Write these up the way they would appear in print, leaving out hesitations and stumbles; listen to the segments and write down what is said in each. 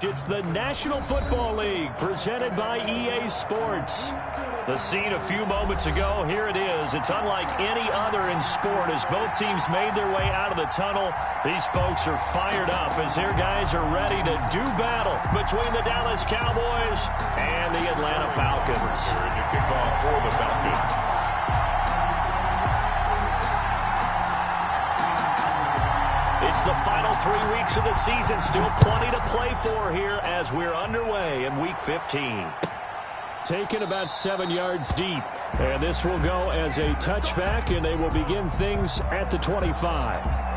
It's the National Football League presented by EA Sports. The scene a few moments ago, here it is. It's unlike any other in sport as both teams made their way out of the tunnel. These folks are fired up as their guys are ready to do battle between the Dallas Cowboys and the Atlanta Falcons. The kickoff for the Falcons. It's the final 3 weeks of the season. Still plenty to play for here as we're underway in Week 15. Taken about 7 yards deep. And this will go as a touchback, and they will begin things at the 25.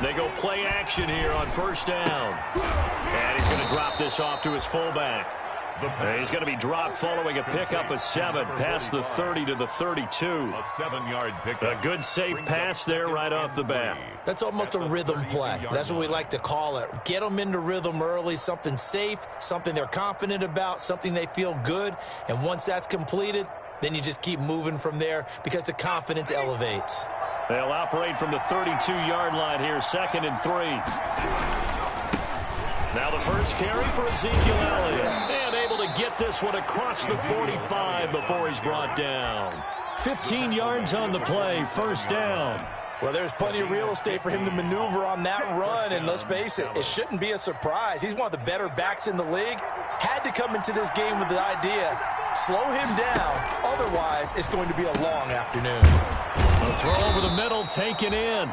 They go play action here on first down. And he's going to drop this off to his fullback. He's going to be dropped following a pickup of 7 past the 30 to the 32. A 7-yard pickup. A good safe pass there right off the bat. That's almost a rhythm play. That's what we like to call it. Get them into rhythm early, something safe, something they're confident about, something they feel good. And once that's completed, then you just keep moving from there because the confidence elevates. They'll operate from the 32-yard line here, 2nd and 3. Now the first carry for Ezekiel Elliott. And able to get this one across the 45 before he's brought down. 15 yards on the play, first down. Well, there's plenty of real estate for him to maneuver on that run, and let's face it, it shouldn't be a surprise. He's one of the better backs in the league. Had to come into this game with the idea, slow him down, otherwise it's going to be a long afternoon. A throw over the middle, taken in.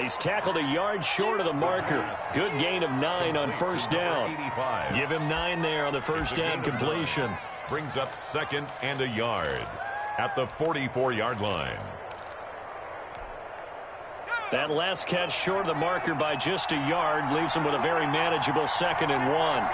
He's tackled a yard short of the marker. Good gain of 9 on first down. Give him 9 there on the first down completion. Brings up 2nd and a yard at the 44-yard line. That last catch short of the marker by just a yard leaves him with a very manageable 2nd and 1.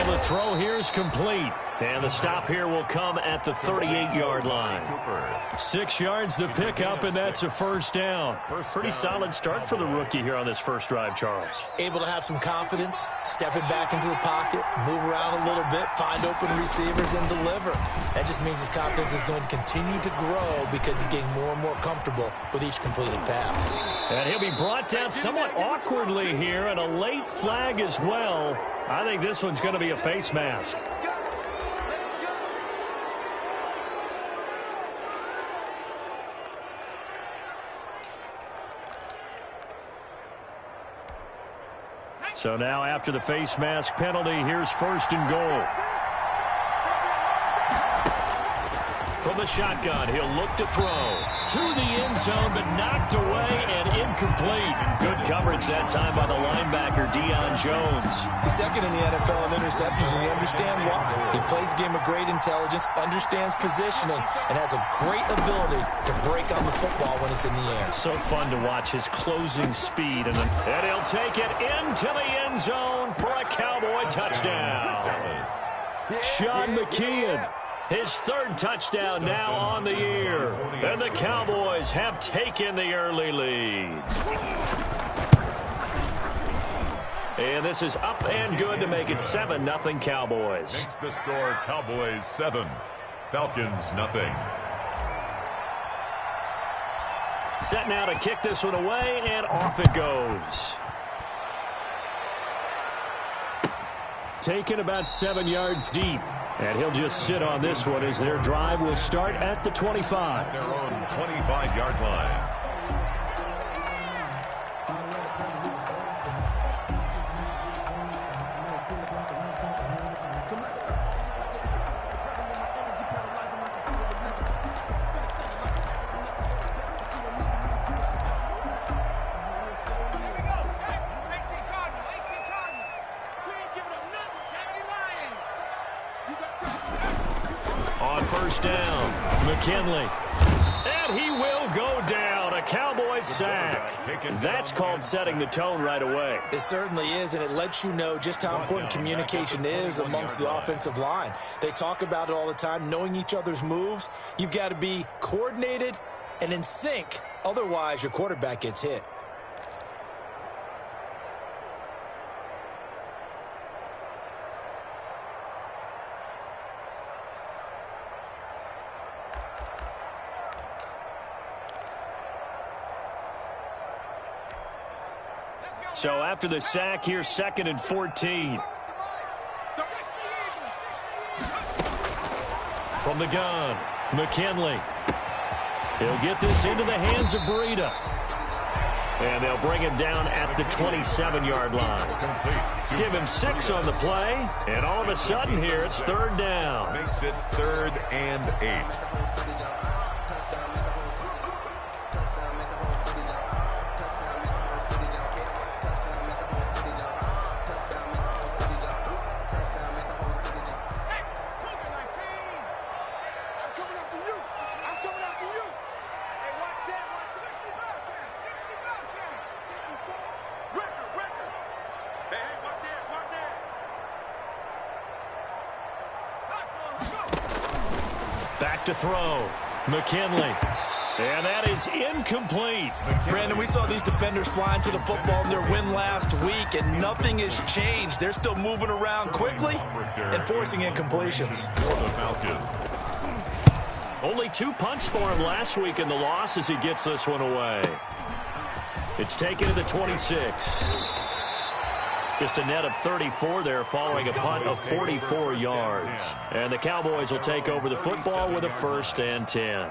The throw here is complete. And the stop here will come at the 38-yard line. 6 yards the pickup, and that's a first down. Pretty solid start for the rookie here on this first drive, Charles. Able to have some confidence, stepping back into the pocket, move around a little bit, find open receivers, and deliver. That just means his confidence is going to continue to grow because he's getting more and more comfortable with each completed pass. And he'll be brought down somewhat awkwardly here, and a late flag as well. I think this one's going to be a face mask. So now after the face mask penalty, here's 1st and goal. From the shotgun, he'll look to throw. To the end zone, but knocked away and incomplete. Good coverage that time by the linebacker, Deion Jones. He's 2nd in the NFL in interceptions, and you understand why. He plays a game of great intelligence, understands positioning, and has a great ability to break on the football when it's in the air. So fun to watch his closing speed. And he'll take it into the end zone for a Cowboy touchdown. Sean McKeon. His 3rd touchdown now on the year. And the Cowboys have taken the early lead. And this is up and good to make it 7-0 Cowboys. Makes the score Cowboys 7, Falcons nothing. Set now to kick this one away, and off it goes. Taken about 7 yards deep. And he'll just sit on this one as their drive will start at the 25. Their own 25-yard line. On first down, McKinley. And he will go down a Cowboys sack. That's called setting the tone right away. It certainly is, and it lets you know just how important communication is amongst the offensive line. They talk about it all the time, knowing each other's moves. You've got to be coordinated and in sync. Otherwise, your quarterback gets hit. So after the sack, here's 2nd and 14. From the gun, McKinley. He'll get this into the hands of Breida. And they'll bring him down at the 27-yard line. Give him 6 on the play, and all of a sudden here it's 3rd down. Makes it 3rd and 8. Back to throw. McKinley. And that is incomplete. Brandon, we saw these defenders flying to the football in their win last week, and nothing has changed. They're still moving around quickly and forcing incompletions. Only 2 punts for him last week in the loss as he gets this one away. It's taken to the 26. Just a net of 34 there following a punt of 44 yards. And the Cowboys will take over the football with a 1st and 10.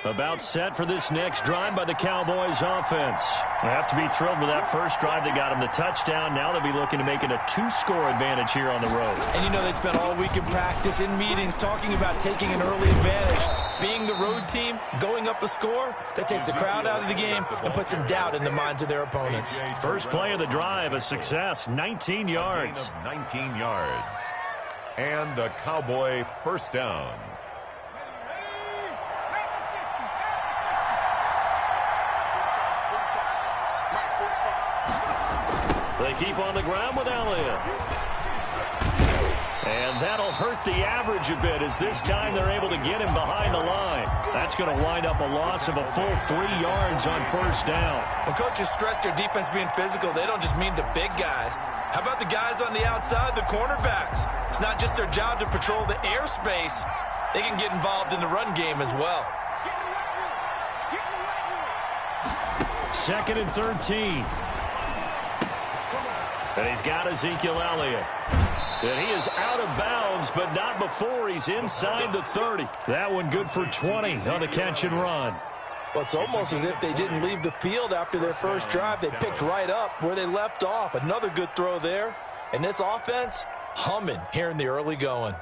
About set for this next drive by the Cowboys offense. They have to be thrilled with that first drive that got them the touchdown. Now they'll be looking to make it a 2-score advantage here on the road. And you know they spent all week in practice, in meetings, talking about taking an early advantage. Being the road team, going up a score, that takes the crowd out of the game and puts some doubt in the minds of their opponents. First play of the drive, a success, 19 yards. 19 yards. And a Cowboy 1st down. They keep on the ground with Elliott. And that'll hurt the average a bit as this time they're able to get him behind the line. That's going to wind up a loss of a full 3 yards on 1st down. When coaches stress their defense being physical, they don't just mean the big guys. How about the guys on the outside, the cornerbacks? It's not just their job to patrol the airspace. They can get involved in the run game as well. 2nd and 13. And he's got Ezekiel Elliott. And he is out of bounds, but not before he's inside the 30. That one good for 20 on the catch and run. Well, it's almost as if they didn't leave the field after their first drive. They picked right up where they left off. Another good throw there. And this offense, humming here in the early going.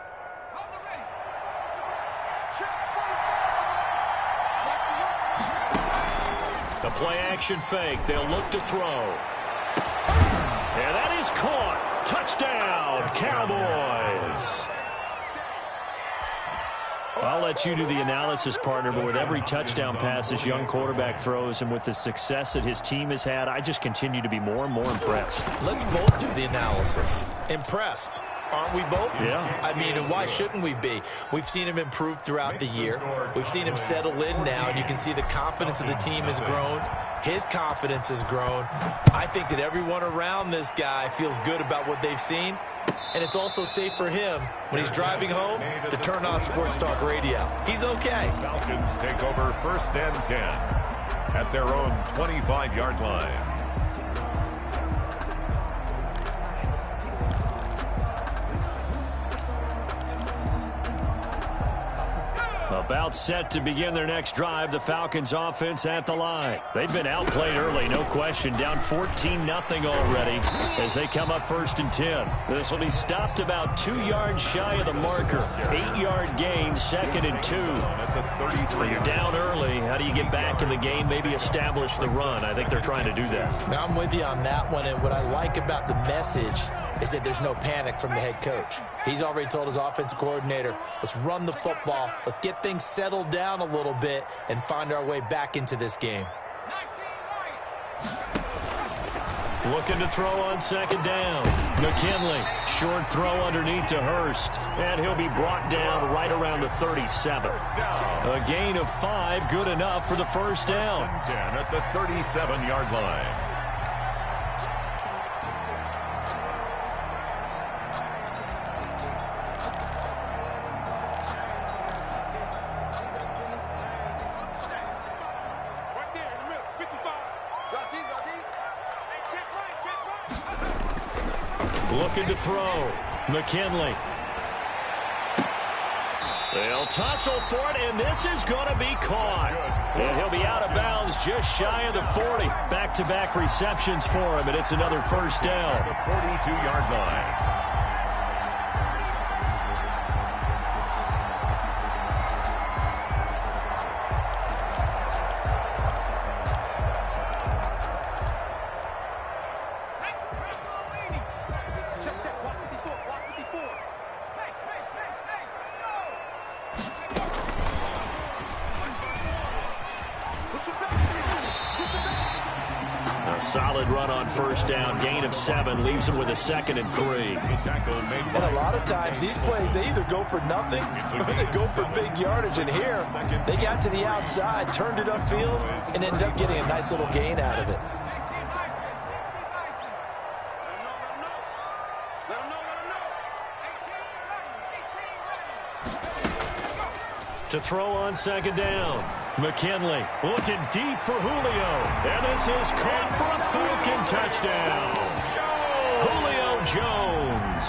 The play-action fake. They'll look to throw. And that is caught. Touchdown, Cowboys. I'll let you do the analysis, partner, but with every touchdown pass this young quarterback throws and with the success that his team has had, I just continue to be more and more impressed. Let's both do the analysis. Impressed. Aren't we both? Yeah. I mean, and why shouldn't we be? We've seen him improve throughout the year. We've seen him settle in now, and you can see the confidence of the team has grown. His confidence has grown. I think that everyone around this guy feels good about what they've seen, and it's also safe for him when he's driving home to turn on Sports Talk Radio. He's okay. Falcons take over 1st and 10 at their own 25-yard line. About set to begin their next drive, the Falcons offense at the line. They've been outplayed early, no question. Down 14-0 already as they come up 1st and 10. This will be stopped about 2 yards shy of the marker. 8-yard gain, 2nd and 2. You're down early. How do you get back in the game, maybe establish the run? I think they're trying to do that. Now I'm with you on that one, and what I like about the message is that there's no panic from the head coach. He's already told his offensive coordinator, let's run the football, let's get things settled down a little bit and find our way back into this game. Looking to throw on second down. McKinley, short throw underneath to Hurst. And he'll be brought down right around the 37. A gain of 5, good enough for the first down. 10 at the 37-yard line. Looking to throw. McKinley. They'll tussle for it, and this is going to be caught. And he'll be out of bounds just shy of the 40. Back-to-back receptions for him, and it's another first down. The 42-yard line. Solid run on first down. Gain of 7 leaves him with a 2nd and 3. And a lot of times these plays, they either go for nothing or they go for big yardage. And here, they got to the outside, turned it upfield, and ended up getting a nice little gain out of it. To throw on second down. McKinley looking deep for Julio. And this is caught for a Falcon touchdown. Julio Jones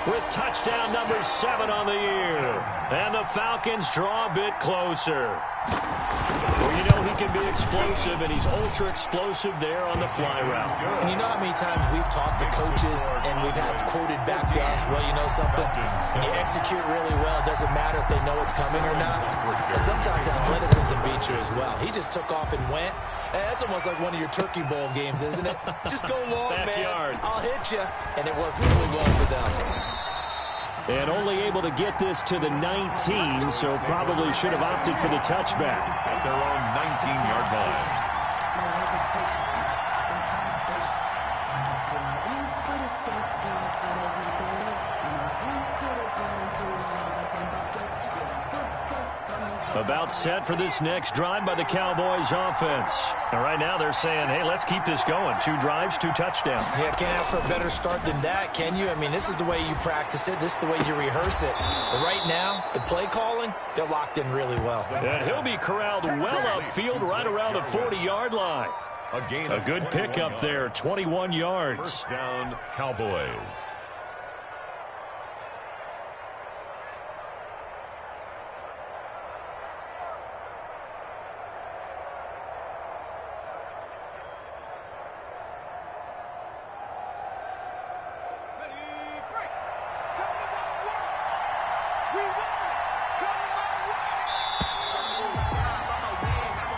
with touchdown number 7 on the year. And the Falcons draw a bit closer. Well, you know he can be explosive, and he's ultra-explosive there on the fly route. And you know how many times we've talked to coaches and we've had quoted back to us, well, you know something? When you execute really well, it doesn't matter if they know it's coming or not. But sometimes athleticism beats you as well. He just took off and went. That's almost like one of your Turkey Bowl games, isn't it? Just go long, Backyard. man. I'll hit you. And it worked really well for them. And only able to get this to the 19, so probably should have opted for the touchback. At their own 19-yard line. About set for this next drive by the Cowboys offense. And right now they're saying, hey, let's keep this going. 2 drives, 2 touchdowns. Yeah, can't ask for a better start than that, can you? I mean, this is the way you practice it. This is the way you rehearse it. But right now, the play calling, they're locked in really well. And he'll be corralled well upfield right around the 40-yard line. A good pickup there, 21 yards. First down, Cowboys.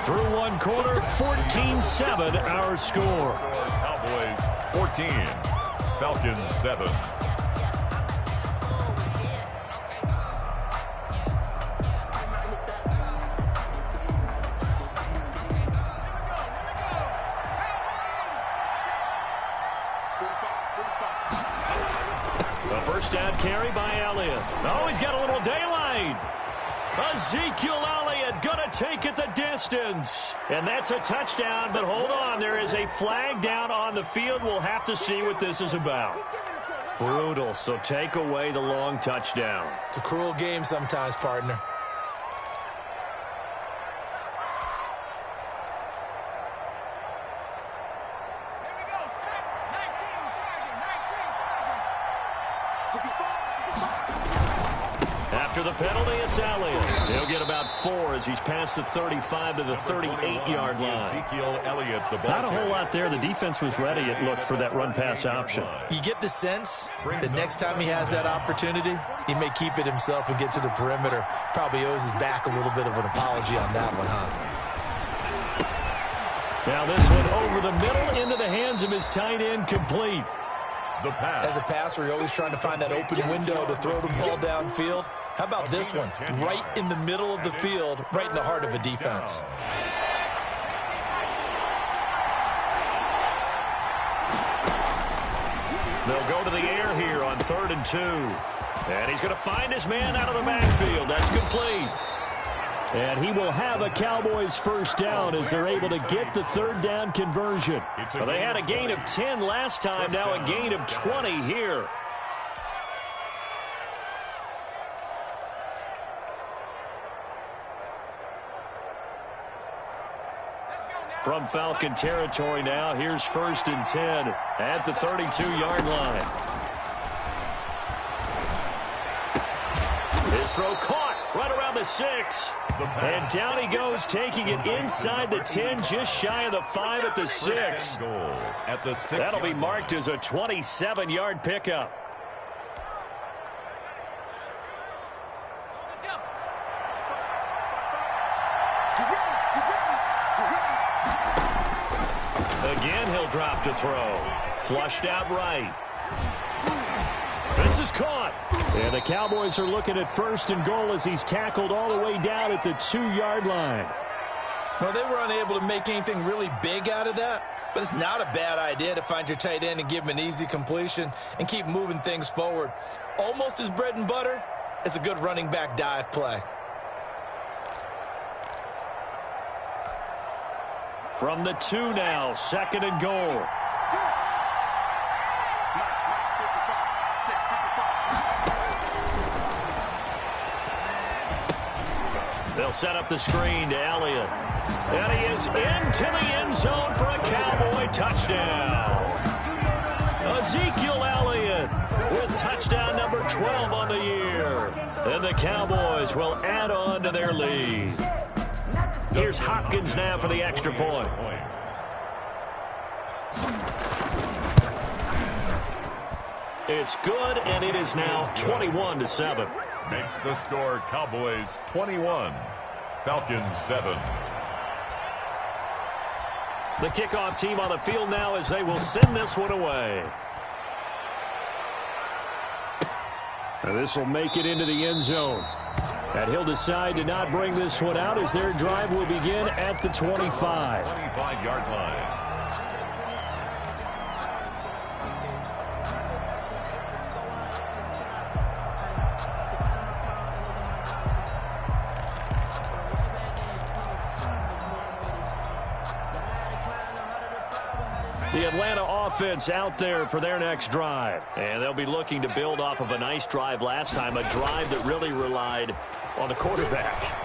Through one quarter, 14-7 our score. Cowboys 14, Falcons 7. The first down carry by Elliott. Oh, he's got a little daylight. Ezekiel Elliott going to take it the distance. And that's a touchdown, but hold on. There is a flag down on the field. We'll have to see what this is about. Brutal, so take away the long touchdown. It's a cruel game sometimes, partner. After the penalty, it's Elliott. He'll get about 4 as he's past the 35 to the 38-yard line. Ezekiel Elliott, the ball. Not a whole lot there. The defense was ready, it looked, for that run-pass option. You get the sense that next time he has that opportunity, he may keep it himself and get to the perimeter. Probably owes his back a little bit of an apology on that one, huh? Now this one over the middle into the hands of his tight end, complete. The pass. As a passer, you're always trying to find that open window to throw the ball downfield. How about this one? Right in the middle of the field, right in the heart of a defense. They'll go to the air here on 3rd and 2. And he's going to find his man out of the backfield. That's complete. And he will have a Cowboys first down as they're able to get the 3rd down conversion. Well, they had a gain of 10 last time, now a gain of 20 here. From Falcon territory now, here's 1st and 10 at the 32-yard line. His throw caught right around the 6. And down he goes, taking it inside the 10, just shy of the 5 at the 6. That'll be marked as a 27-yard pickup. Again, he'll drop to throw. Flushed out right. This is caught. And the Cowboys are looking at 1st and goal as he's tackled all the way down at the 2-yard line. Well, they were unable to make anything really big out of that, but it's not a bad idea to find your tight end and give him an easy completion and keep moving things forward. Almost as bread and butter as a good running back dive play. From the 2 now, 2nd and goal. They'll set up the screen to Elliott. And he is into the end zone for a Cowboy touchdown. Ezekiel Elliott with touchdown number 12 on the year. And the Cowboys will add on to their lead. Here's Hopkins now for the extra point. It's good, and it is now 21-7. Makes the score Cowboys 21, Falcons 7. The kickoff team on the field now as they will send this one away. And this will make it into the end zone. And he'll decide to not bring this one out as their drive will begin at the 25. 25-yard line. The Atlanta offense out there for their next drive. And they'll be looking to build off of a nice drive last time, a drive that really relied on the quarterback.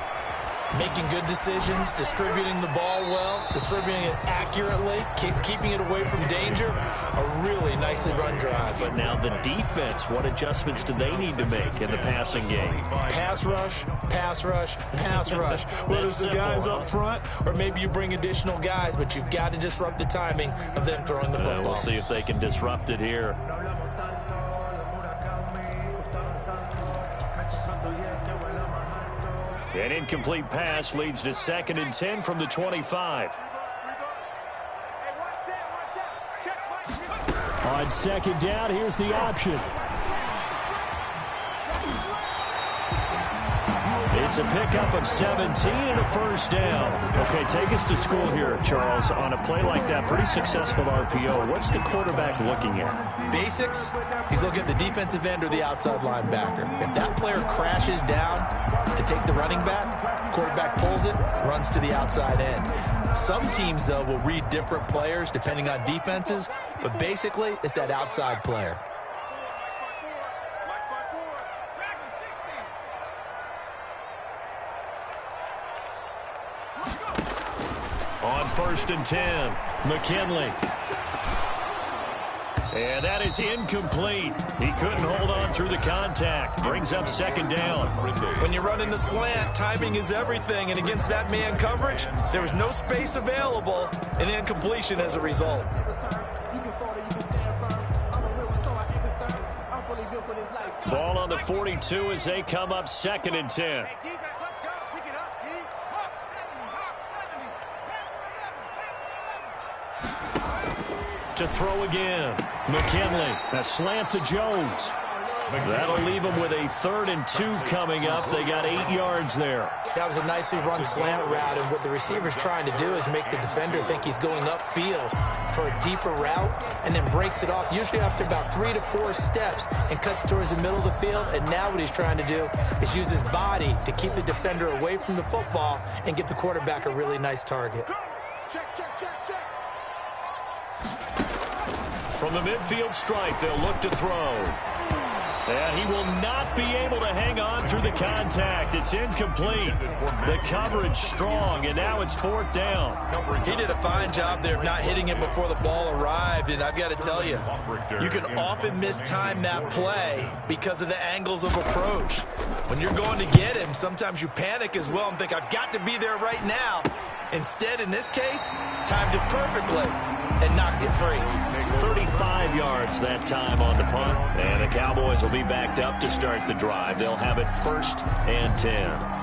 Making good decisions, distributing the ball well, distributing it accurately, keeping it away from danger. A really nicely run drive. But now the defense, what adjustments do they need to make in the passing game? Pass rush, pass rush, pass rush. Whether it's the guys up front or maybe you bring additional guys, but you've got to disrupt the timing of them throwing the football. We'll see if they can disrupt it here. An incomplete pass leads to 2nd and 10 from the 25. On 2nd down, here's the option. It's a pickup of 17 and a first down. Okay, take us to school here, Charles. On a play like that, pretty successful RPO. What's the quarterback looking at? Basics. He's looking at the defensive end or the outside linebacker. If that player crashes down to take the running back, quarterback pulls it, runs to the outside end. Some teams, though, will read different players depending on defenses, but basically it's that outside player. On 1st and 10, McKinley. And that is incomplete. He couldn't hold on through the contact. Brings up 2nd down. When you run in the slant, timing is everything. And against that man coverage, there was no space available, and incompletion as a result. Ball on the 42 as they come up 2nd and 10. to throw again. McKinley, a slant to Jones. That'll leave them with a 3rd and 2 coming up. They got 8 yards there. That was a nicely run slant route, and what the receiver's trying to do is make the defender think he's going upfield for a deeper route and then breaks it off, usually after about 3 to 4 steps, and cuts towards the middle of the field. And now what he's trying to do is use his body to keep the defender away from the football and give the quarterback a really nice target. Check. From the midfield stripe, they'll look to throw. And he will not be able to hang on through the contact. It's incomplete. The coverage strong, and now it's 4th down. He did a fine job there of not hitting it before the ball arrived, and I've got to tell you, you can often mistime that play because of the angles of approach. When you're going to get him, sometimes you panic as well and think, I've got to be there right now. Instead, in this case, timed it perfectly and knocked it free. 35 yards that time on the punt. And the Cowboys will be backed up to start the drive. They'll have it 1st and 10.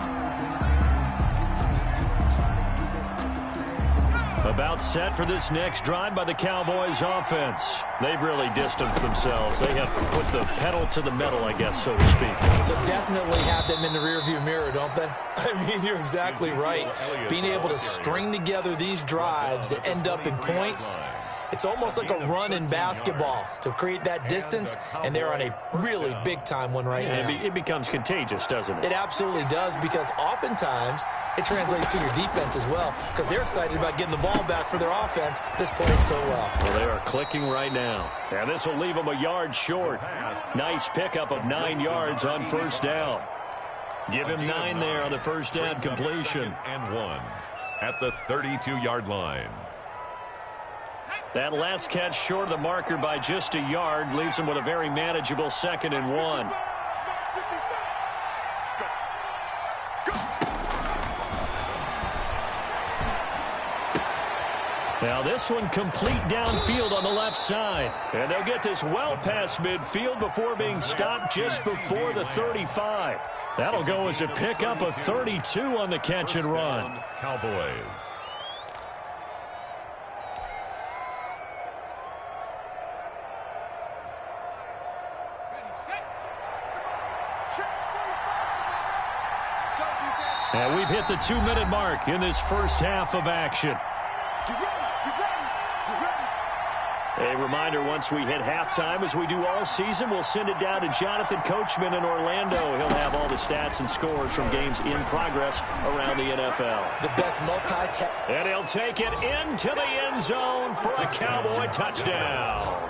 About set for this next drive by the Cowboys offense. They've really distanced themselves. They have put the pedal to the metal, I guess, so to speak. So definitely have them in the rearview mirror, don't they? I mean, you're exactly right. Being able to string together these drives that end up in points, it's almost like a run in basketball to create that distance, and they're on a really big-time one right now. It becomes contagious, doesn't it? It absolutely does, because oftentimes it translates to your defense as well, because they're excited about getting the ball back for their offense that's playing so well. Well, they are clicking right now. And this will leave them a yard short. Nice pickup of 9 yards on 1st down. Give him 9 there on the 1st down completion. 2nd and 1 at the 32-yard line. That last catch short of the marker by just a yard leaves him with a very manageable 2nd and 1. Now this one complete downfield on the left side. And they'll get this well past midfield before being stopped just before the 35. That'll go as a pickup of 32 on the catch and run. Cowboys. And we've hit the 2-minute mark in this first half of action. A reminder, once we hit halftime, as we do all season, we'll send it down to Jonathan Coachman in Orlando. He'll have all the stats and scores from games in progress around the NFL. The best multi-tech. And he'll take it into the end zone for a Cowboy touchdown.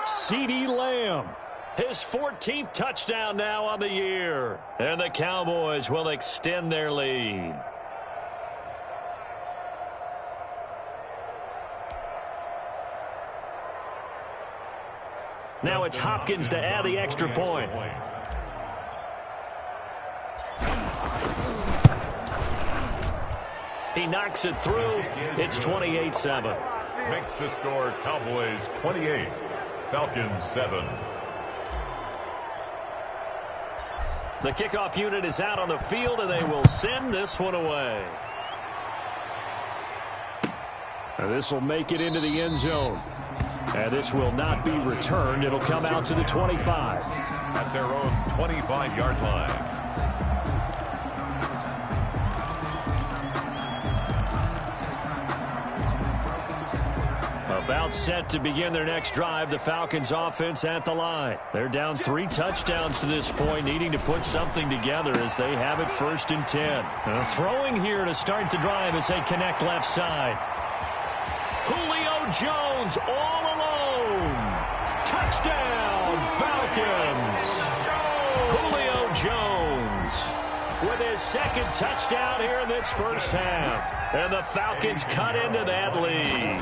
CeeDee Lamb, his 14th touchdown now on the year. And the Cowboys will extend their lead. Now it's Hopkins to add the extra point. He knocks it through. It's 28-7. Makes the score Cowboys 28. Falcons 7. The kickoff unit is out on the field, and they will send this one away. And this will make it into the end zone. And this will not be returned. It'll come out to the 25. At their own 25-yard line. About set to begin their next drive, the Falcons offense at the line. They're down 3 touchdowns to this point, needing to put something together as they have it 1st and 10. Throwing here to start the drive as they connect left side. Julio Jones all alone. Touchdown, Falcons. Julio Jones with his 2nd touchdown here in this first half. And the Falcons cut into that lead.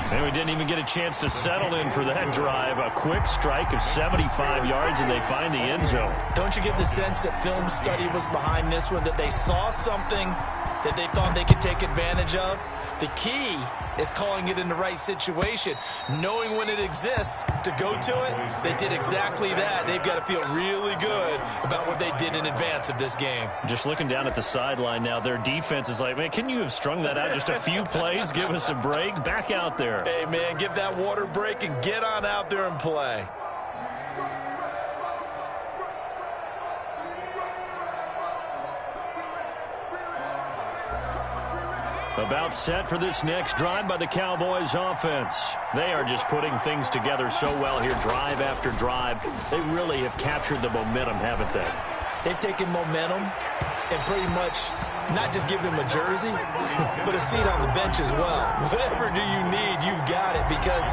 And he didn't even get a chance to settle in for that drive. A quick strike of 75 yards, and they find the end zone. Don't you get the sense that film study was behind this one, that they saw something that they thought they could take advantage of? The key is calling it in the right situation, knowing when it exists to go to it. They did exactly that. They've got to feel really good about what they did in advance of this game. Just looking down at the sideline now, their defense is like, man, can you have strung that out just a few plays? Give us a break. Back out there. Hey, man, give that water break and get on out there and play. About set for this next drive by the Cowboys offense. They are just putting things together so well here, drive after drive. They really have captured the momentum, haven't they? They've taken momentum and pretty much not just given him a jersey, but a seat on the bench as well. Whatever do you need, you've got it, because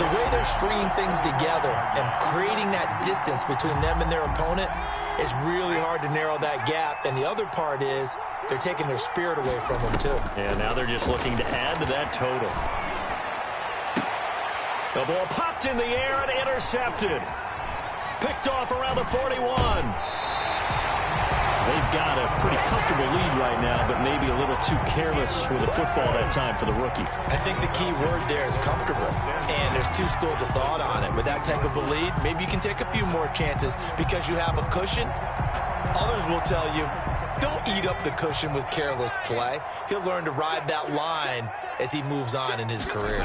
the way they're stringing things together and creating that distance between them and their opponent, it's really hard to narrow that gap. And the other part is they're taking their spirit away from them, too. And now they're just looking to add to that total. The ball popped in the air and intercepted. Picked off around the 41. They've got a pretty comfortable lead right now, but maybe a little too careless with the football that time for the rookie. I think the key word there is comfortable, and there's two schools of thought on it. With that type of a lead, maybe you can take a few more chances because you have a cushion. Others will tell you, don't eat up the cushion with careless play. He'll learn to ride that line as he moves on in his career.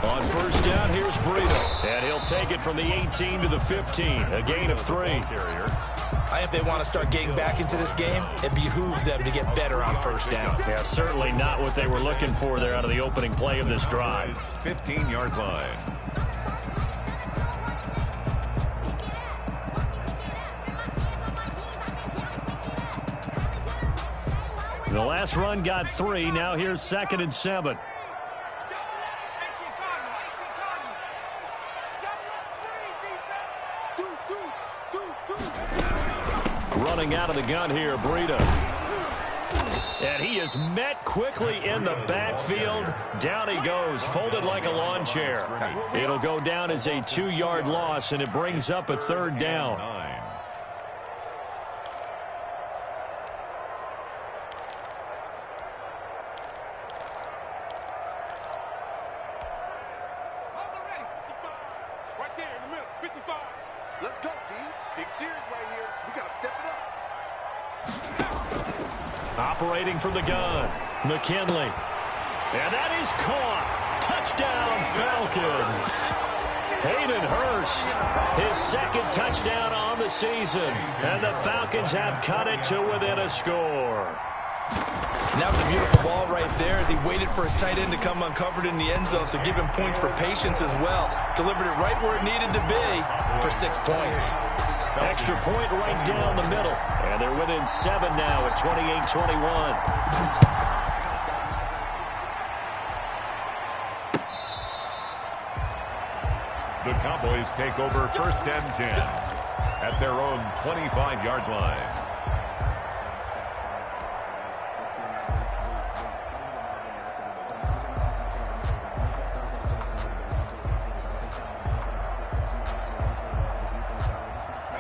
On first down, here's Breida, and he'll take it from the 18 to the 15, a gain of 3. If they want to start getting back into this game, it behooves them to get better on first down. Yeah, certainly not what they were looking for there out of the opening play of this drive. 15-yard line. The last run got 3. Now here's 2nd and 7. Running out of the gun here, Breida. And he is met quickly in the backfield. Down he goes, folded like a lawn chair. It'll go down as a 2-yard loss, and it brings up a 3rd down. Let's go, D. Big series right here. So we got to step it up. Operating from the gun, McKinley. And that is caught. Touchdown, Falcons. Hayden Hurst, his 2nd touchdown on the season. And the Falcons have cut it to within a score. That was a beautiful ball right there as he waited for his tight end to come uncovered in the end zone, so give him points for patience as well. Delivered it right where it needed to be for 6 points. Extra point right down the middle. And they're within 7 now at 28-21. The Cowboys take over 1st and 10 at their own 25-yard line.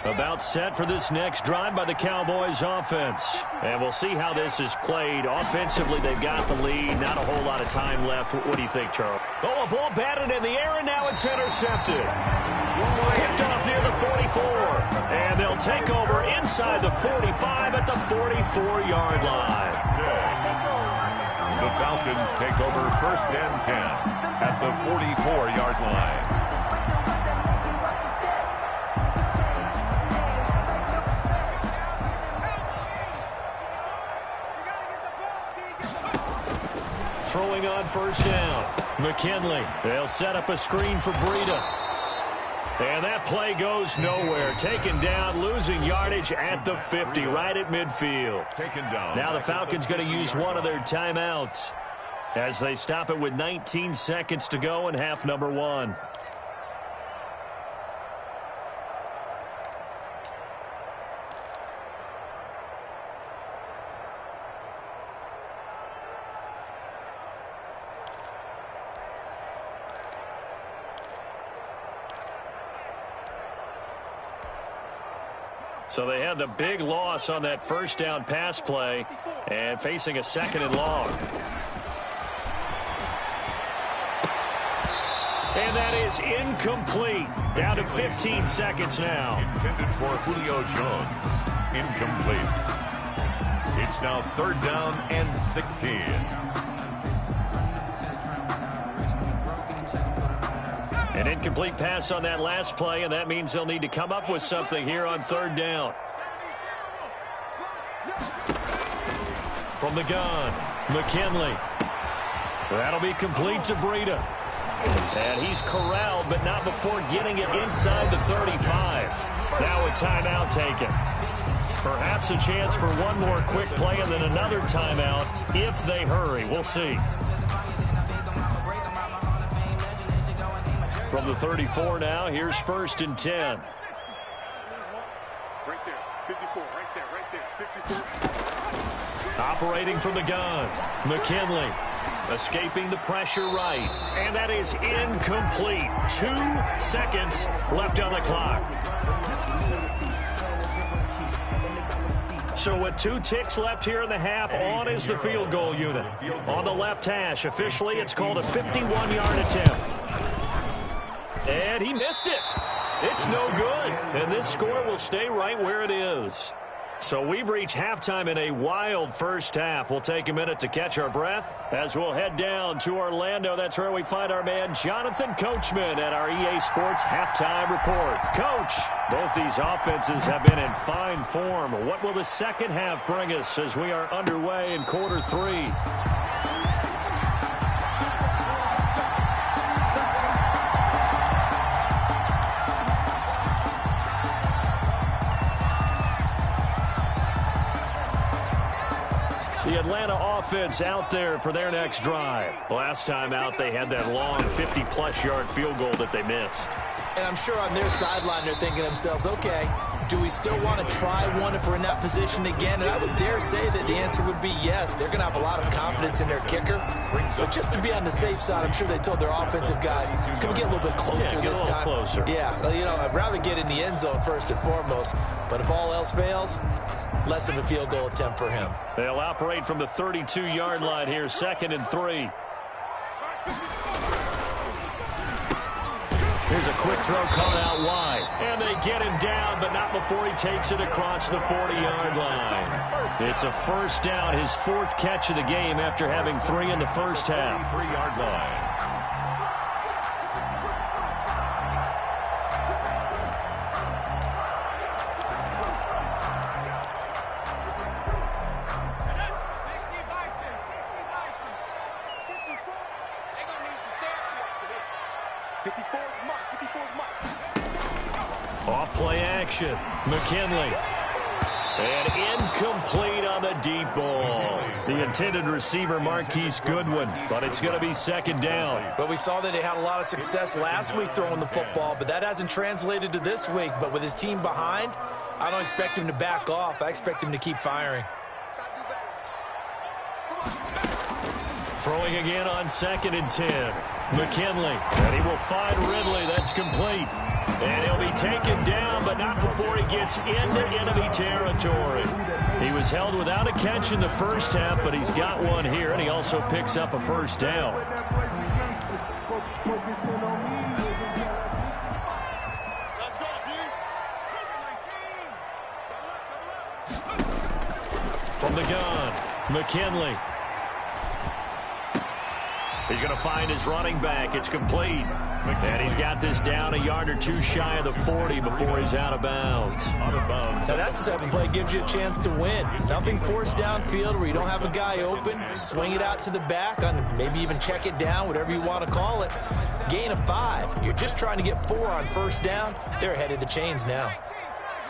About set for this next drive by the Cowboys offense. And we'll see how this is played. Offensively, they've got the lead. Not a whole lot of time left. What do you think, Charles? Oh, a ball batted in the air, and now it's intercepted. Picked off near the 44. And they'll take over inside the 45 at the 44-yard line. The Falcons take over 1st and 10 at the 44-yard line. Throwing on first down, McKinley. They'll set up a screen for Breida. And that play goes nowhere. Taken down, losing yardage at the 50, right at midfield. Taken down. Now the Falcons going to use one of their timeouts as they stop it with 19 seconds to go in half number 1. So they had the big loss on that first down pass play and facing a second and long. And that is incomplete. Down to 15 seconds now. Intended for Julio Jones. Incomplete. It's now 3rd down and 16. An incomplete pass on that last play, and that means they'll need to come up with something here on 3rd down. From the gun, McKinley. That'll be complete to Breida. And he's corralled, but not before getting it inside the 35. Now a timeout taken. Perhaps a chance for one more quick play and then another timeout if they hurry. We'll see. From the 34 now, here's 1st and 10. Right there, 54, right there, 54. Operating from the gun, McKinley. Escaping the pressure right. And that is incomplete. 2 seconds left on the clock. So with 2 ticks left here in the half, on is the field goal unit. On the left hash, officially it's called a 51-yard attempt. And he missed it. It's no good. And this score will stay right where it is. So we've reached halftime in a wild first half. We'll take a minute to catch our breath as we'll head down to Orlando. That's where we find our man Jonathan Coachman at our EA Sports Halftime Report. Coach, both these offenses have been in fine form. What will the second half bring us as we are underway in quarter 3? The Atlanta offense out there for their next drive. Last time out, they had that long 50-plus yard field goal that they missed. And I'm sure on their sideline they're thinking to themselves, okay, do we still want to try one if we're in that position again? And I would dare say that the answer would be yes. They're going to have a lot of confidence in their kicker. But just to be on the safe side, I'm sure they told their offensive guys, can we get a little bit closer this time? Closer. Yeah, you know, I'd rather get in the end zone first and foremost. But if all else fails, less of a field goal attempt for him. They'll operate from the 32-yard line here, 2nd and 3. Here's a quick throw caught out wide. And they get him down, but not before he takes it across the 40-yard line. It's a first down, his 4th catch of the game after having 3 in the first half. 3-yard line. Off play action, McKinley. And incomplete on the deep ball. The intended receiver, Marquise Goodwin, but it's going to be 2nd down. But we saw that he had a lot of success last week throwing the football, but that hasn't translated to this week. But with his team behind, I don't expect him to back off. I expect him to keep firing. Throwing again on 2nd and 10. McKinley, and he will find Ridley. That's complete. And he'll be taken down, but not before he gets into enemy territory. He was held without a catch in the first half, but he's got one here, and he also picks up a first down. From the gun, McKinley. He's going to find his running back. It's complete. And he's got this down a yard or two shy of the 40 before he's out of bounds. Now that's the type of play that gives you a chance to win. Nothing forced downfield where you don't have a guy open. Swing it out to the back, on maybe even check it down, whatever you want to call it. Gain of 5. You're just trying to get 4 on first down. They're ahead of the chains now.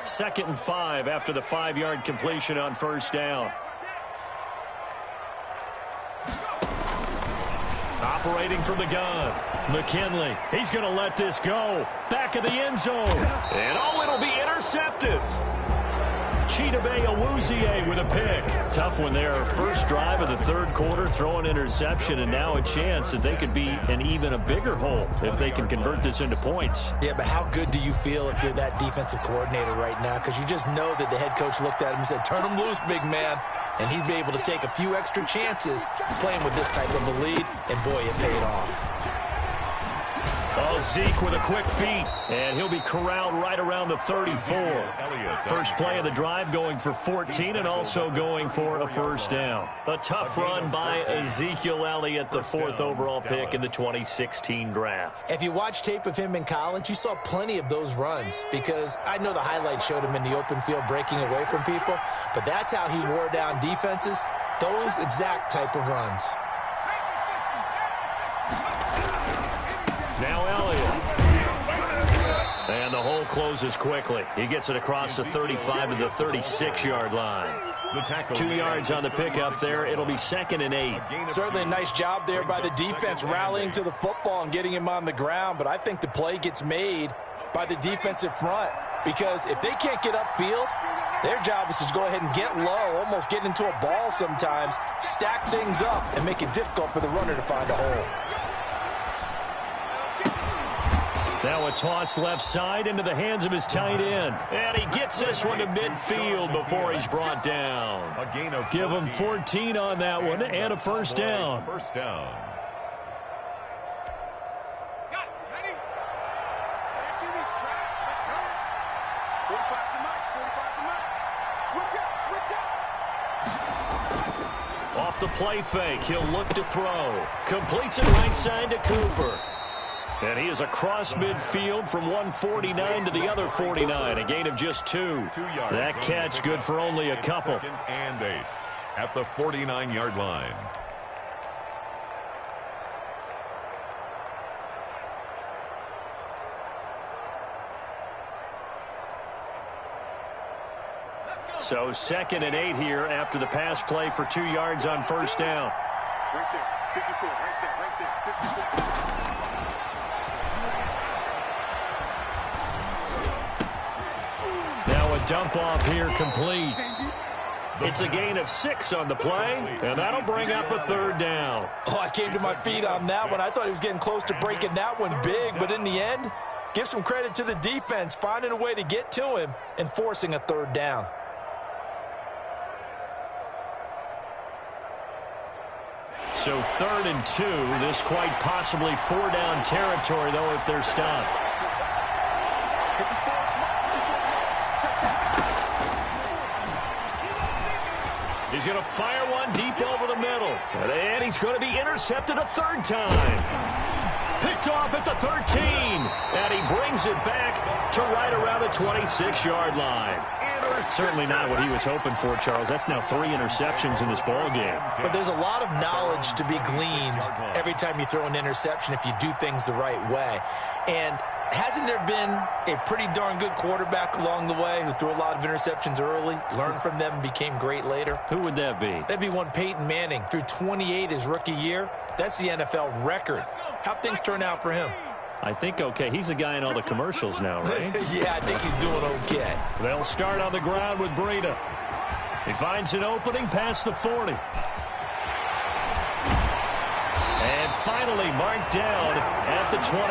2nd and 5 after the 5-yard completion on first down. Operating from the gun, McKinley. He's going to let this go. Back of the end zone. And it'll be intercepted. Awuzie with a pick. Tough one there. First drive of the third quarter, throw an interception, and now a chance that they could be in even a bigger hole if they can convert this into points. Yeah, but how good do you feel if you're that defensive coordinator right now? Because you just know that the head coach looked at him and said, turn him loose, big man. And he'd be able to take a few extra chances playing with this type of a lead, and boy, it paid off. Oh, Zeke with a quick feet, and he'll be corralled right around the 34. First play of the drive going for 14 and also going for a first down. A tough run by Ezekiel Elliott, the 4th overall pick in the 2016 draft. If you watch tape of him in college, you saw plenty of those runs, because I know the highlights showed him in the open field breaking away from people, but that's how he wore down defenses, those exact type of runs. Now Elliott. And the hole closes quickly. He gets it across the 35 to the 36-yard line. 2 yards on the pickup there. It'll be 2nd and 8. Certainly a nice job there by the defense rallying to the football and getting him on the ground, but I think the play gets made by the defensive front, because if they can't get upfield, their job is to go ahead and get low, almost get into a ball sometimes, stack things up, and make it difficult for the runner to find a hole. Now a toss left side into the hands of his tight end. And he gets this one to midfield before he's brought down. Give him 14 on that one and a first down. First down. Off the play fake, he'll look to throw. Completes it right side to Cooper. And he is across midfield from 149 to the other 49, a gain of just 2. That catch good for only a couple. 2nd and 8 at the 49-yard line. So 2nd and 8 here after the pass play for 2 yards on first down. Right there, 54, right there, 54. Now a dump off here complete. It's a gain of 6 on the play, and that'll bring up a 3rd down. Oh, I came to my feet on that one. I thought he was getting close to breaking that one big, but in the end, give some credit to the defense, finding a way to get to him and forcing a 3rd down. So 3rd and 2, this quite possibly 4-down territory, though, if they're stopped. He's going to fire one deep over the middle. And he's going to be intercepted a 3rd time. Picked off at the 13. And he brings it back to right around the 26-yard line. Certainly not what he was hoping for, Charles. That's now 3 interceptions in this ball game. But there's a lot of knowledge to be gleaned every time you throw an interception if you do things the right way. And hasn't there been a pretty darn good quarterback along the way who threw a lot of interceptions early, learned from them, and became great later? Who would that be? That'd be one Peyton Manning. Threw 28 his rookie year. That's the NFL record. How'd things turn out for him? I think okay. He's the guy in all the commercials now, right? Yeah, I think he's doing okay. They'll start on the ground with Breida. He finds an opening past the 40. And finally marked down at the 23.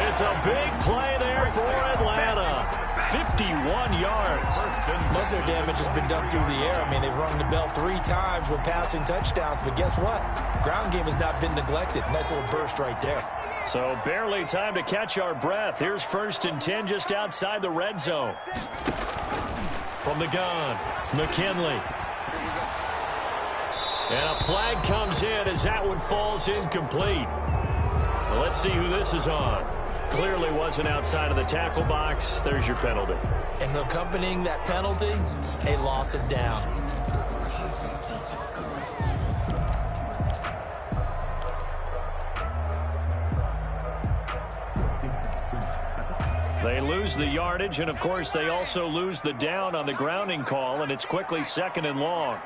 It's a big play there for Atlanta. 51 yards. Most of their damage has been done through the air. I mean, they've rung the bell 3 times with passing touchdowns, but guess what? Ground game has not been neglected. Nice little burst right there. So barely time to catch our breath. Here's 1st and 10 just outside the red zone. From the gun, McKinley. And a flag comes in as that one falls incomplete. Well, let's see who this is on. Clearly wasn't outside of the tackle box. There's your penalty. And accompanying that penalty, a loss of down. They lose the yardage, and, of course, they also lose the down on the grounding call, and it's quickly 2nd and long.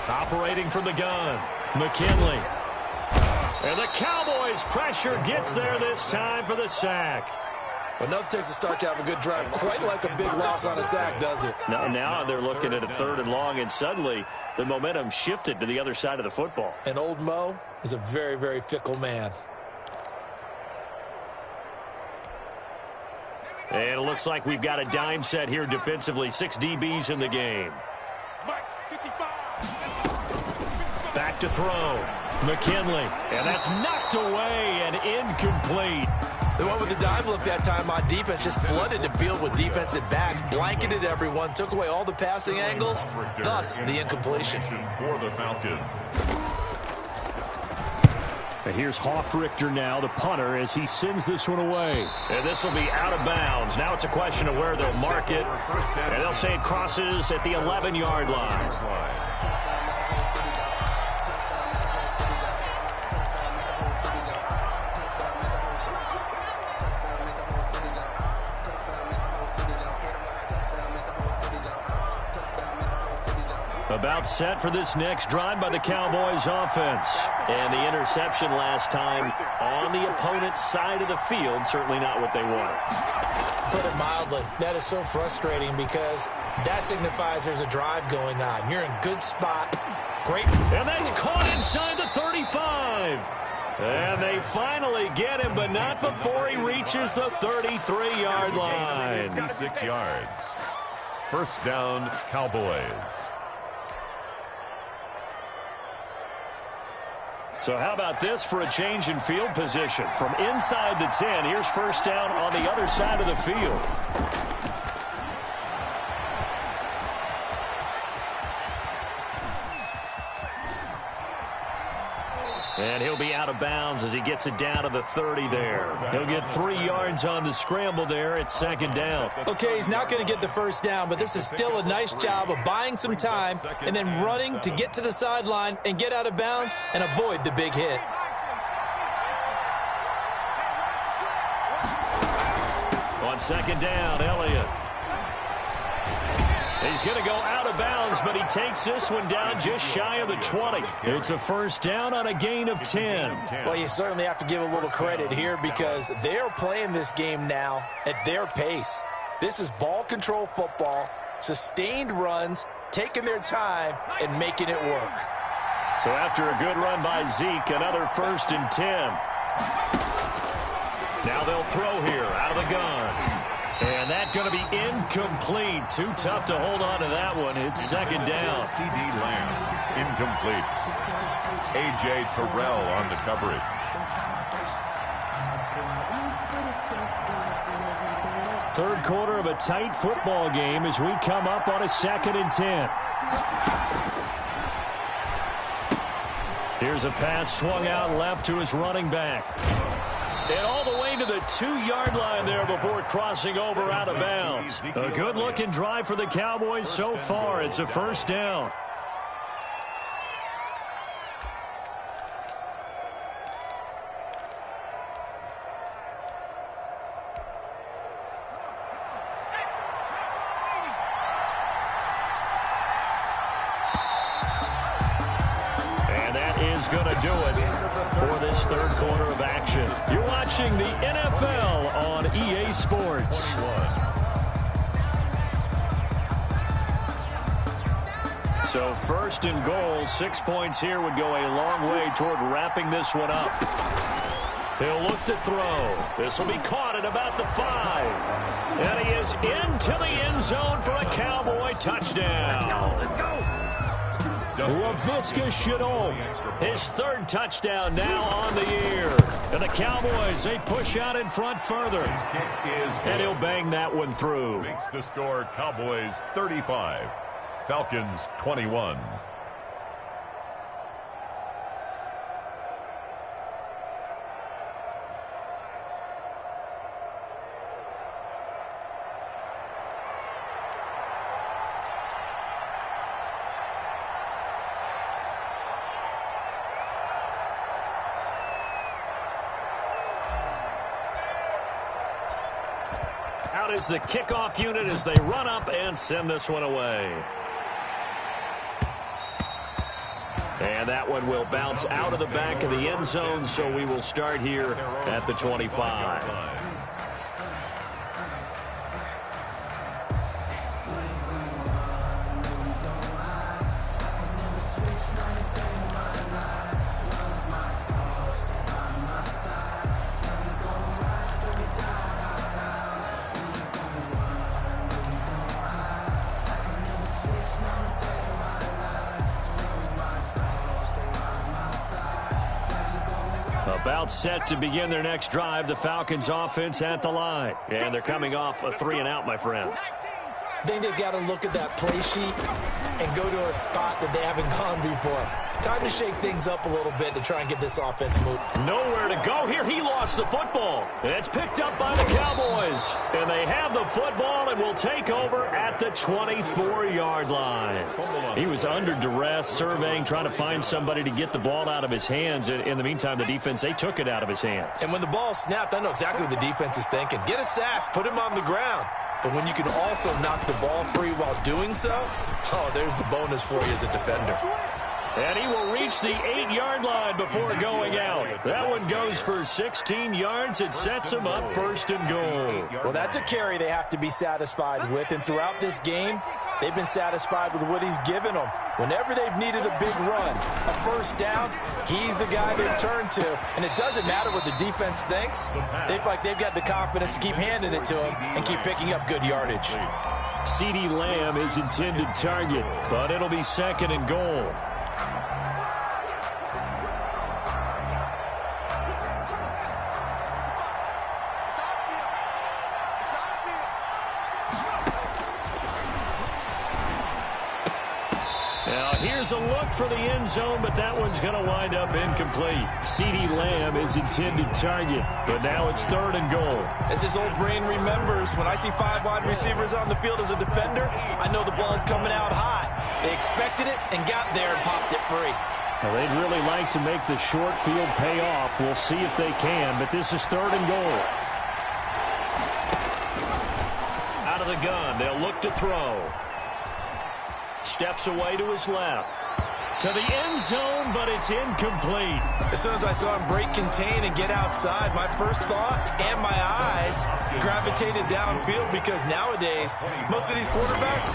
Operating from the gun, McKinley. And the Cowboys' pressure gets there this time for the sack. Well, nothing takes a start to have a good drive quite like a big loss on a sack, does it? Now they're looking at a 3rd and long, and suddenly the momentum shifted to the other side of the football. And old Mo is a very, very fickle man. And it looks like we've got a dime set here defensively. 6 DBs in the game. Back to throw. McKinley. And that's knocked away and incomplete. The one with the dime look that time on defense just flooded the field with defensive backs, blanketed everyone, took away all the passing angles, thus the incompletion. For the Falcons. And here's Hoffrichter now, the punter, as he sends this one away. And this will be out of bounds. Now it's a question of where they'll mark it. And they'll say it crosses at the 11-yard line. About set for this next drive by the Cowboys offense. And the interception last time on the opponent's side of the field, certainly not what they wanted. Put it mildly, that is so frustrating because that signifies there's a drive going on. You're in good spot. Great. And that's caught inside the 35. And they finally get him, but not before he reaches the 33-yard line. 56 yards. First down, Cowboys. So how about this for a change in field position? From inside the 10, here's first down on the other side of the field. And he'll be out of bounds as he gets it down to the 30 there. He'll get 3 yards on the scramble there at 2nd down. Okay, he's not going to get the first down, but this is still a nice job of buying some time and then running to get to the sideline and get out of bounds and avoid the big hit. On 2nd down, Elliott. He's going to go out of bounds, but he takes this one down just shy of the 20. It's a first down on a gain of 10. Well, you certainly have to give a little credit here because they're playing this game now at their pace. This is ball control football, sustained runs, taking their time, and making it work. So after a good run by Zeke, another 1st and 10. Now they'll throw here out of the gun. And that's going to be incomplete. Too tough to hold on to that one. It's 2nd down. CD Lamb, incomplete. A.J. Terrell on the coverage. Third quarter of a tight football game as we come up on a 2nd and 10. Here's a pass swung out left to his running back. And all the way to the 2-yard line there before crossing over out of bounds. A good-looking drive for the Cowboys so far. It's a first down. And that is going to do it for this third quarter of action. You're watching the NFL on EA Sports. So 1st and goal, 6 points here would go a long way toward wrapping this one up. He'll look to throw. This will be caught at about the 5. And he is into the end zone for a Cowboy touchdown. Let's go. LaVisca Chenault, his 3rd touchdown now on the year. And the Cowboys, they push out in front further. And he'll bang that one through. Makes the score Cowboys 35, Falcons 21. Out is the kickoff unit as they run up and send this one away. And that one will bounce out of the back of the end zone, so we will start here at the 25. About set to begin their next drive, the Falcons offense at the line. And they're coming off a 3-and-out, my friend. I think they've got to look at that play sheet and go to a spot that they haven't gone before. Time to shake things up a little bit to try and get this offense moving. Nowhere to go here. He lost the football. It's picked up by the Cowboys. And they have the football and will take over at the 24-yard line. He was under duress, surveying, trying to find somebody to get the ball out of his hands. In the meantime, the defense, they took it out of his hands. And when the ball snapped, I know exactly what the defense is thinking. Get a sack, put him on the ground. But when you can also knock the ball free while doing so, oh, there's the bonus for you as a defender. And he will reach the 8-yard line before going out. That one goes for 16 yards. It sets him up first and goal. Well, that's a carry they have to be satisfied with. And throughout this game, they've been satisfied with what he's given them. Whenever they've needed a big run, a first down, he's the guy they turn to. And it doesn't matter what the defense thinks. They feel like they've got the confidence to keep handing it to him and keep picking up good yardage. CeeDee Lamb is intended target, but it'll be second and goal. Here's a look for the end zone, but that one's going to wind up incomplete. CeeDee Lamb is intended target, but now it's third and goal. As his old brain remembers, when I see 5 wide receivers on the field as a defender, I know the ball's coming out hot. They expected it and got there and popped it free. Well, they'd really like to make the short field pay off. We'll see if they can, but this is third and goal. Out of the gun, they'll look to throw. Steps away to his left. To the end zone, but it's incomplete. As soon as I saw him break contain and get outside, my first thought and my eyes gravitated downfield, because nowadays, most of these quarterbacks,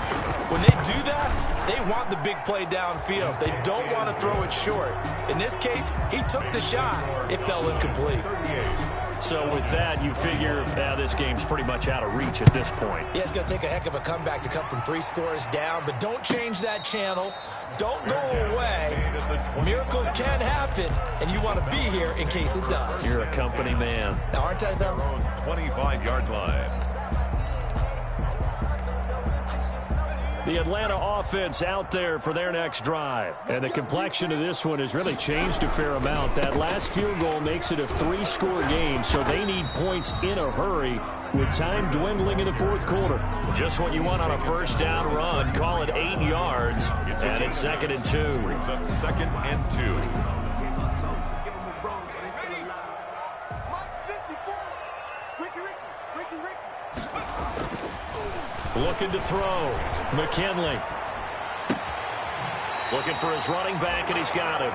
when they do that, they want the big play downfield. They don't want to throw it short. In this case, he took the shot. It fell incomplete. So with that, you figure this game's pretty much out of reach at this point. Yeah, it's going to take a heck of a comeback to come from 3 scores down, but don't change that channel. Don't go away. Miracles can happen, and you want to be here in case it does. You're a company man. Now, aren't I, though? 25-yard line. The Atlanta offense out there for their next drive. And the complexion of this one has really changed a fair amount. That last field goal makes it a 3-score game, so they need points in a hurry with time dwindling in the fourth quarter. Just what you want on a first down run. Call it 8 yards, and it's second and 2. Brings up second and 2. Looking to throw. McKinley. Looking for his running back, and he's got him.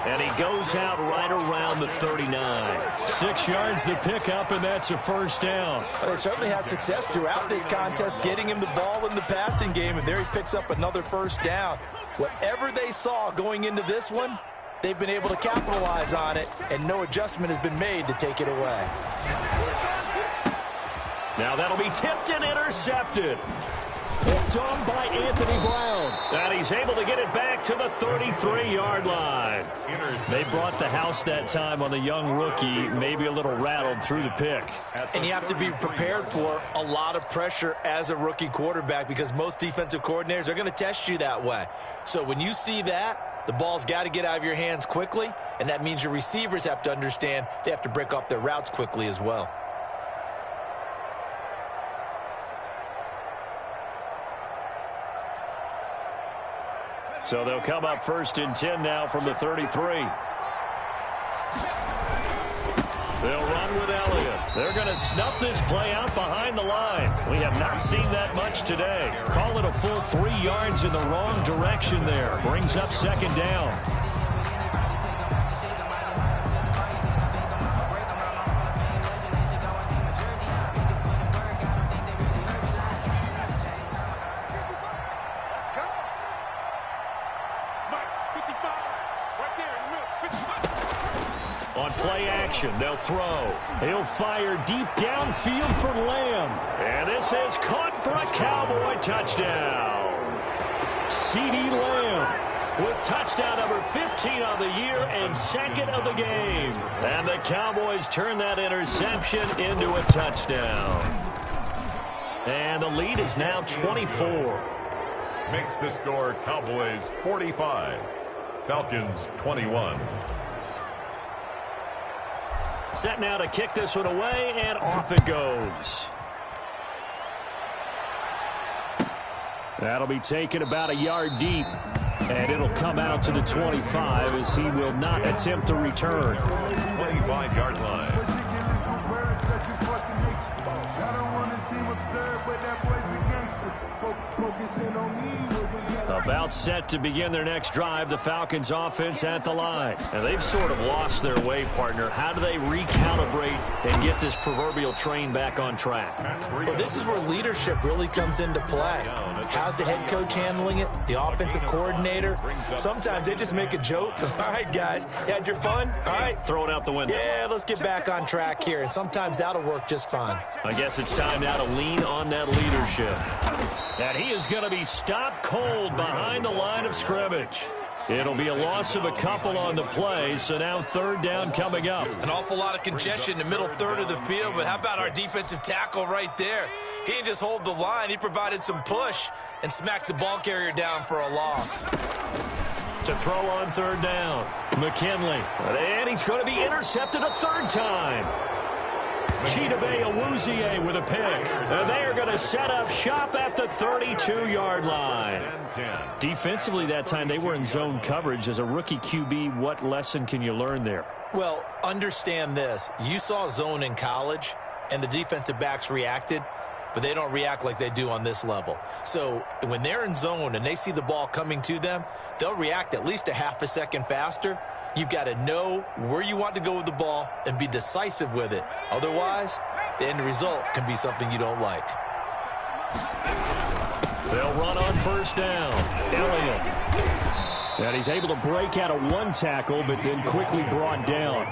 And he goes out right around the 39. 6 yards the pickup, and that's a first down. Well, they certainly had success throughout this contest getting him the ball in the passing game, and there he picks up another first down. Whatever they saw going into this one, they've been able to capitalize on it, and no adjustment has been made to take it away. Now that'll be tipped and intercepted. Picked on by Anthony Brown. And he's able to get it back to the 33-yard line. They brought the house that time on the young rookie, maybe a little rattled through the pick. And you have to be prepared for a lot of pressure as a rookie quarterback, because most defensive coordinators are going to test you that way. So when you see that, the ball's got to get out of your hands quickly, and that means your receivers have to understand they have to break off their routes quickly as well. So they'll come up first and 10 now from the 33. They'll run with Elliott. They're going to snuff this play out behind the line. We have not seen that much today. Call it a full 3 yards in the wrong direction there. Brings up second down. On play action, they'll throw. He'll fire deep downfield for Lamb. And this is caught for a Cowboy touchdown. CeeDee Lamb with touchdown number 15 on the year and second of the game. And the Cowboys turn that interception into a touchdown. And the lead is now 24. Makes the score Cowboys 45, Falcons 21. Set now to kick this one away, and off it goes. That'll be taken about a yard deep, and it'll come out to the 25 as he will not attempt to return. 25-yard line. About set to begin their next drive, the Falcons offense at the line. And they've sort of lost their way, partner. How do they recalibrate and get this proverbial train back on track? Well, this is where leadership really comes into play. How's the head coach handling it? The offensive coordinator? Sometimes they just make a joke. All right, guys, you had your fun? All right. Throw it out the window. Yeah, let's get back on track here. And sometimes that'll work just fine. I guess it's time now to lean on that leadership. And he is going to be stopped cold behind the line of scrimmage. It'll be a loss of a couple on the play, so now third down coming up. An awful lot of congestion in the middle third of the field, but how about our defensive tackle right there? He didn't just hold the line, he provided some push and smacked the ball carrier down for a loss. To throw on third down, McKinley. And he's going to be intercepted a third time. Chidobe Awuzie with a pick. And they are going to set up shop at the 32-yard line. Defensively that time, they were in zone coverage. As a rookie QB, what lesson can you learn there? Well, understand this. You saw zone in college, and the defensive backs reacted, but they don't react like they do on this level. So when they're in zone and they see the ball coming to them, they'll react at least a half a second faster. You've got to know where you want to go with the ball and be decisive with it. Otherwise, the end result can be something you don't like. They'll run on first down. Elliott. And he's able to break out of one tackle, but then quickly brought down.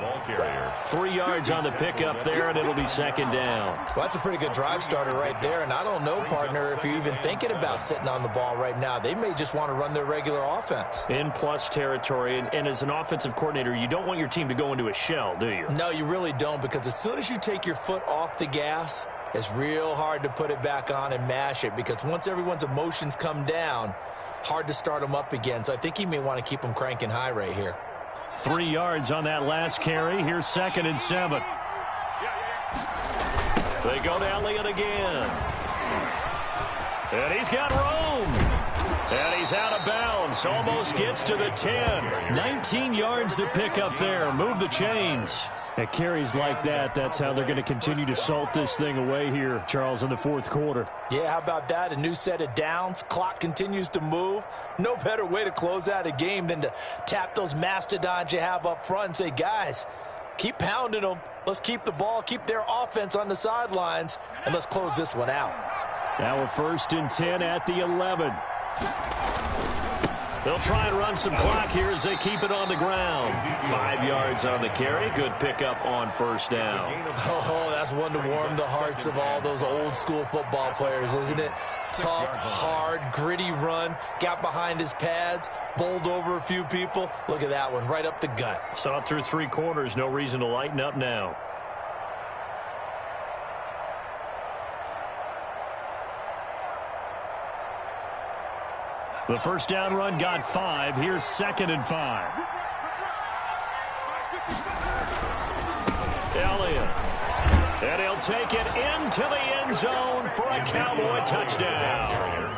3 yards on the pickup there, and it'll be second down. Well, that's a pretty good drive starter right there. And I don't know, partner, if you're even thinking about sitting on the ball right now. They may just want to run their regular offense. In plus territory, and as an offensive coordinator, you don't want your team to go into a shell, do you? No, you really don't, because as soon as you take your foot off the gas, it's real hard to put it back on and mash it, because once everyone's emotions come down, hard to start them up again. So I think he may want to keep them cranking high right here. 3 yards on that last carry. Here's 2nd and 7. They go to Elliott again. And he's got room. And he's out of bounds. Almost gets to the 10. 19 yards to pick up there. Move the chains. At carries like that, that's how they're going to continue to salt this thing away here, Charles, in the fourth quarter. Yeah, how about that? A new set of downs. Clock continues to move. No better way to close out a game than to tap those mastodons you have up front and say, guys, keep pounding them. Let's keep the ball, keep their offense on the sidelines, and let's close this one out. Now we're 1st and 10 at the 11. They'll try and run some clock here as they keep it on the ground. 5 yards on the carry. Good pickup on first down. Oh, that's one to warm the hearts of all those old school football players, isn't it? Tough, hard, gritty run. Got behind his pads, bowled over a few people. Look at that one, right up the gut. Saw it through 3 quarters. No reason to lighten up now. The first down run got 5. Here's 2nd and 5. Elliott. And he'll take it into the end zone for a Cowboy touchdown.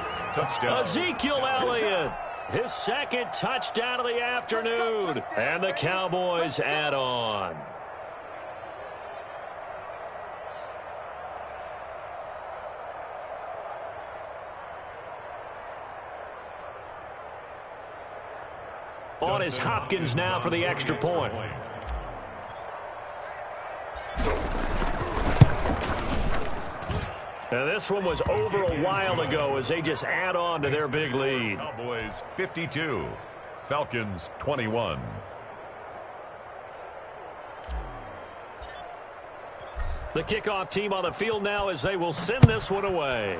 Ezekiel Elliott. His 2nd touchdown of the afternoon. And the Cowboys add on. On is Hopkins now for the extra point. And this one was over a while ago as they just add on to their big lead. Cowboys 52, Falcons 21. The kickoff team on the field now as they will send this one away.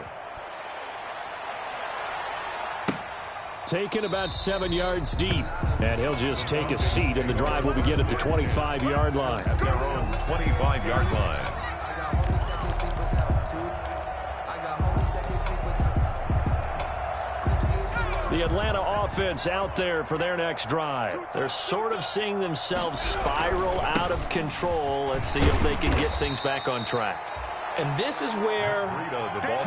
Taken about 7 yards deep. And he'll just take a seat, and the drive will begin at the 25-yard line. At their own 25-yard line. The Atlanta offense out there for their next drive. They're sort of seeing themselves spiral out of control. Let's see if they can get things back on track. And this is where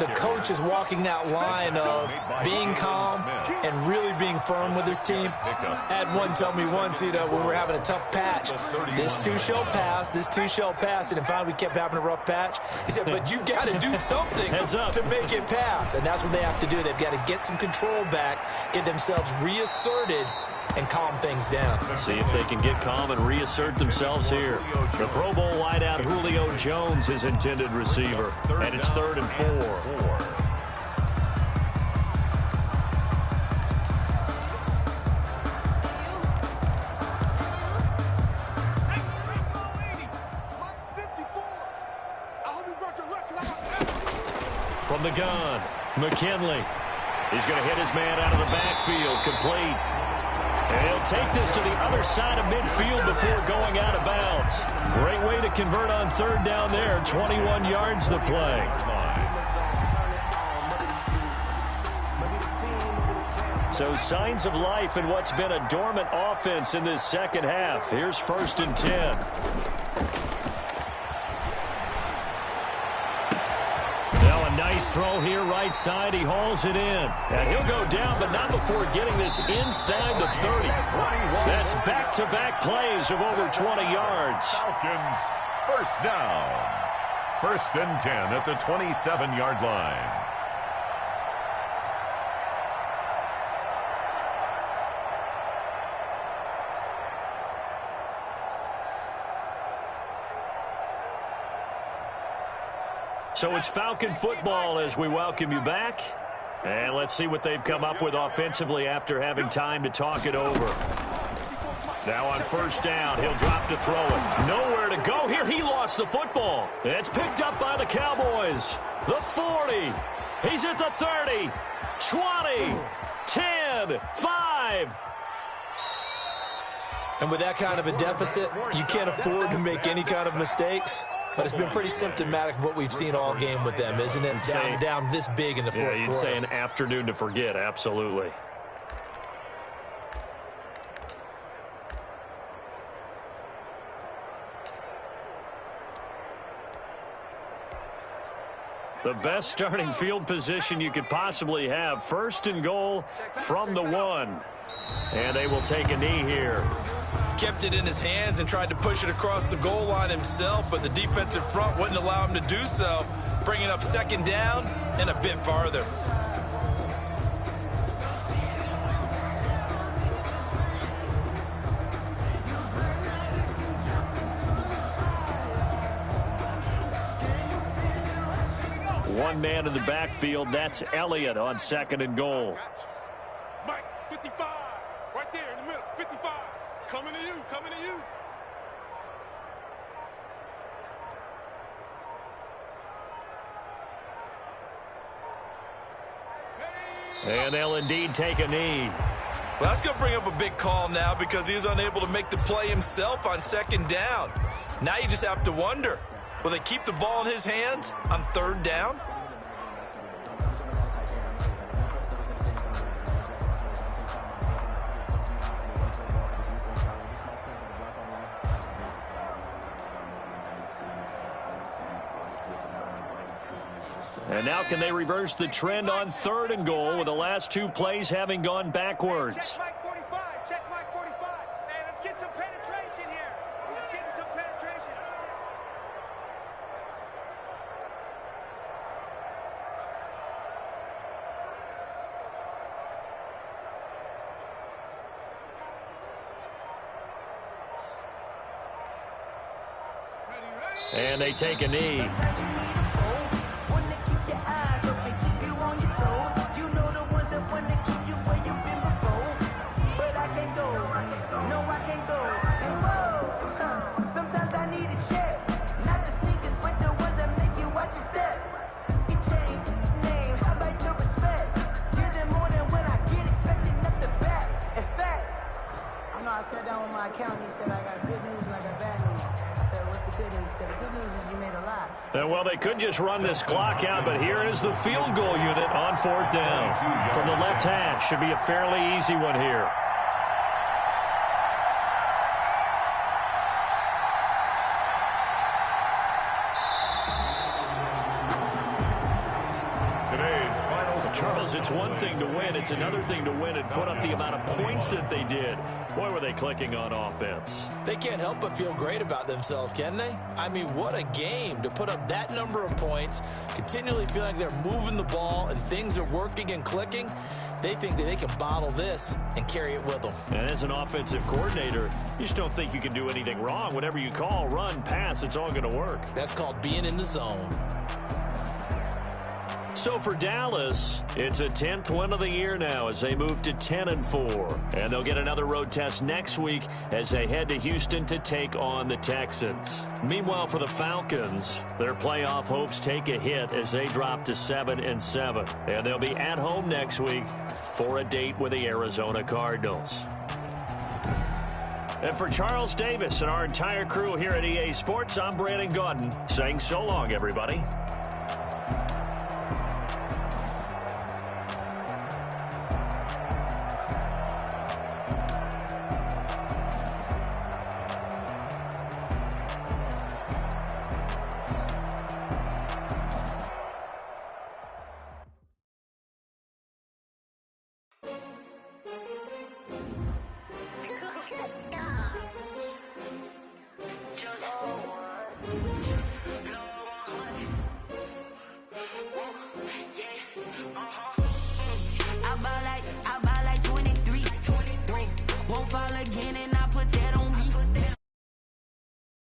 the coach is walking that line of being calm and really being firm with his team. Had one tell me once, when we were having a tough patch, this too shall pass, this too shall pass. And finally we kept having a rough patch. He said, but you've got to do something to make it pass. And that's what they have to do. They've got to get some control back, get themselves reasserted, and calm things down. See if they can get calm and reassert themselves here. The Pro Bowl wideout Julio Jones is intended receiver, and it's 3rd and 4. From the gun, McKinley. He's going to hit his man out of the backfield, complete. And he'll take this to the other side of midfield before going out of bounds. Great way to convert on 3rd down there. 21 yards the play. So signs of life in what's been a dormant offense in this second half. Here's 1st and 10. Nice throw here right side. He hauls it in. And he'll go down, but not before getting this inside the 30. That's back-to-back plays of over 20 yards. Falcons, 1st down. 1st and 10 at the 27-yard line. So it's Falcon football as we welcome you back. And let's see what they've come up with offensively after having time to talk it over. Now on 1st down, he'll drop to throw it. Nowhere to go here. He lost the football. It's picked up by the Cowboys. The 40. He's at the 30. 20. 10. 5. And with that kind of a deficit, you can't afford to make any kind of mistakes. But it's been pretty symptomatic of what we've seen all game with them, isn't it? Down this big in the 4th quarter. Yeah, you'd say an afternoon to forget, absolutely. The best starting field position you could possibly have. 1st and goal from the 1. And they will take a knee here. Kept it in his hands and tried to push it across the goal line himself, but the defensive front wouldn't allow him to do so, bringing up 2nd down and a bit farther. One man in the backfield, that's Elliott on 2nd and goal. Mike, 55, right there in the middle, 55. Coming to you, coming to you. And they'll indeed take a knee. Well, that's going to bring up a big call now because he was unable to make the play himself on 2nd down. Now you just have to wonder, will they keep the ball in his hands on 3rd down? And now can they reverse the trend on 3rd and goal with the last 2 plays having gone backwards? Check Mike 45. Check Mike 45. Hey, let's get some penetration here. Let's get some penetration. And they take a knee. I sat down with my accountant. He said, I got good news and I got bad news. I said, what's the good news? He said, the good news is you made a lot. Well, they could just run this clock out, but here is the field goal unit on 4th down. From the left hash, should be a fairly easy one here. Charles, it's one thing to win. It's another thing to win and put up the amount of points that they did. Boy, were they clicking on offense. They can't help but feel great about themselves, can they? I mean, what a game to put up that number of points, continually feel like they're moving the ball and things are working and clicking. They think that they can bottle this and carry it with them. And as an offensive coordinator, you just don't think you can do anything wrong. Whatever you call, run, pass, it's all going to work. That's called being in the zone. So for Dallas, it's a 10th win of the year now as they move to 10-4. And they'll get another road test next week as they head to Houston to take on the Texans. Meanwhile, for the Falcons, their playoff hopes take a hit as they drop to 7-7. And they'll be at home next week for a date with the Arizona Cardinals. And for Charles Davis and our entire crew here at EA Sports, I'm Brandon Gaudin saying so long, everybody.